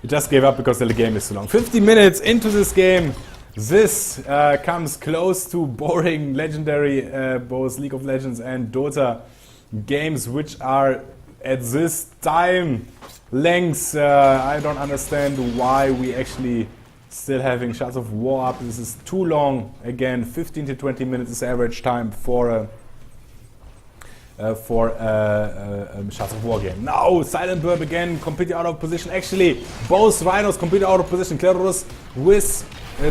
It just gave up because the game is too long. 50 minutes into this game. This comes close to boring Legendary, both League of Legends and Dota games, which are at this time lengths. I don't understand why we actually still having Shards of War up. This is too long. Again, 15 to 20 minutes is average time for Shards of War game. Now Silent Burp again, completely out of position. Actually, both Rhinos completely out of position. Clarus with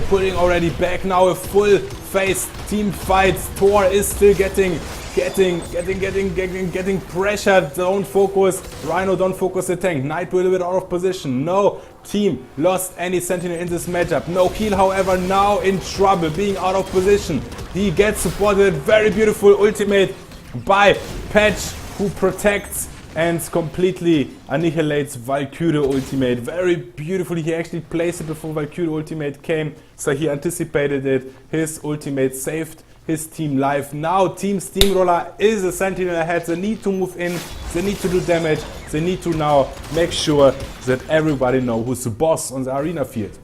pulling already back. Now a full face team fight. Thor is still getting pressured. Don't focus. Rhino, don't focus the tank. Knight a little bit out of position. No team lost any Sentinel in this matchup. No heal, however, now in trouble, being out of position. He gets supported. Very beautiful ultimate by Patch, who protects and completely annihilates Valkyrie ultimate. Very beautifully. He actually placed it before Valkyrie ultimate came, so he anticipated it. His ultimate saved his team life. Now Team Steamroller is a Sentinel ahead. They need to move in. They need to do damage. They need to now make sure that everybody knows who's the boss on the arena field.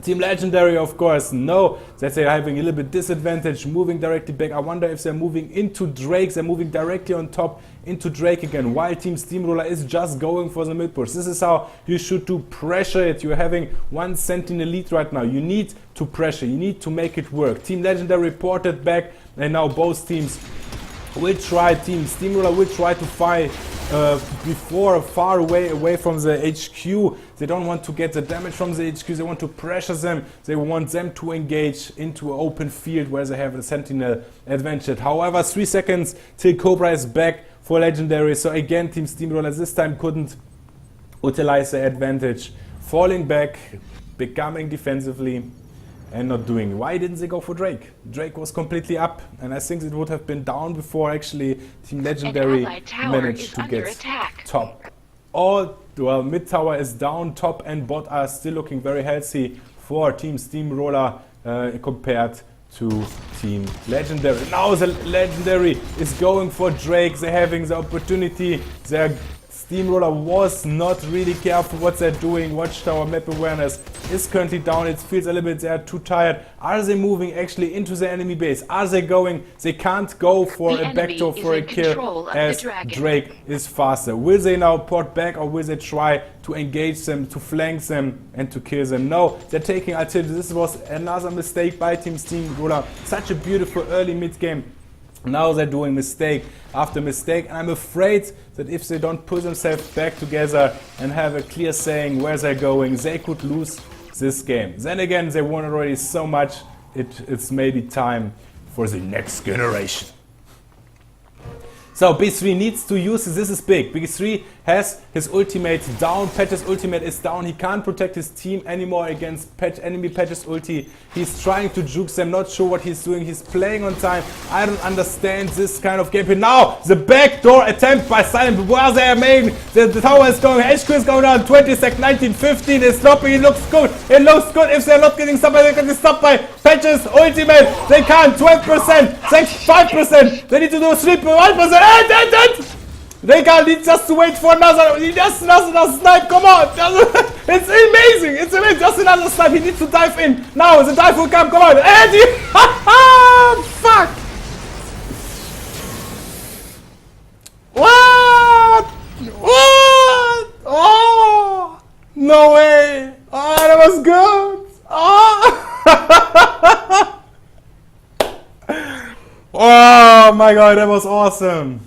Team Legendary, of course, know that they're having a little bit disadvantage, moving directly back. I wonder if they're moving into Drake. They're moving directly on top into Drake again, while Team Steamroller is just going for the mid push. This is how you should do, pressure it. You're having one Sentinel lead right now. You need to pressure. You need to make it work. Team Legendary reported back, and now both teams will try. Team Steamroller will try to fight before far away from the HQ. They don't want to get the damage from the HQ. They want to pressure them. They want them to engage into an open field where they have a Sentinel advantage. However, 3 seconds till Cobra is back for Legendary. So again, Team Steamroller this time couldn't utilize the advantage, falling back, becoming defensively, and not doing. Why didn't they go for Drake? Drake was completely up, and I think it would have been down before actually Team Legendary managed to get top. Mid tower is down, top and bot are still looking very healthy for Team Steamroller compared to Team Legendary. Now the Legendary is going for Drake. They're having the opportunity. Their Steamroller was not really careful what they're doing. Watchtower map awareness is currently down. It feels a little bit they're too tired. Are they moving actually into the enemy base? Are they going? They can't go for a backdoor for a kill as Drake is faster. Will they now port back, or will they try to engage them, to flank them and to kill them? No, they're taking artillery. This was another mistake by Team Steamroller. Such a beautiful early mid game. Now they're doing mistake after mistake, and I'm afraid that if they don't put themselves back together and have a clear saying where they're going, they could lose this game. Then again, they won already so much, it's maybe time for the next generation. So B3 needs to use this. This is big. B3 has his ultimate down. Patch's ultimate is down. He can't protect his team anymore against enemy Patch's ulti. He's trying to juke them. Not sure what he's doing. He's playing on time. I don't understand this kind of gameplay. Now the backdoor attempt by Silent. Where they are main. The tower is going. HQ is going down. 20 sec. 19, 15 is stopping. It looks good. It looks good. If they're not getting stopped, they're getting stopped by Patch's ultimate. They can't. 12%. 5%. They need to do 3.1%. And they can't need just to wait for another. He just another snipe. Come on. It's amazing. It's amazing. Just another snipe. He needs to dive in. Now the dive will come. Come on. And he fuck. What? What? Oh. No way. Oh, that was good. Oh. Oh my god, that was awesome.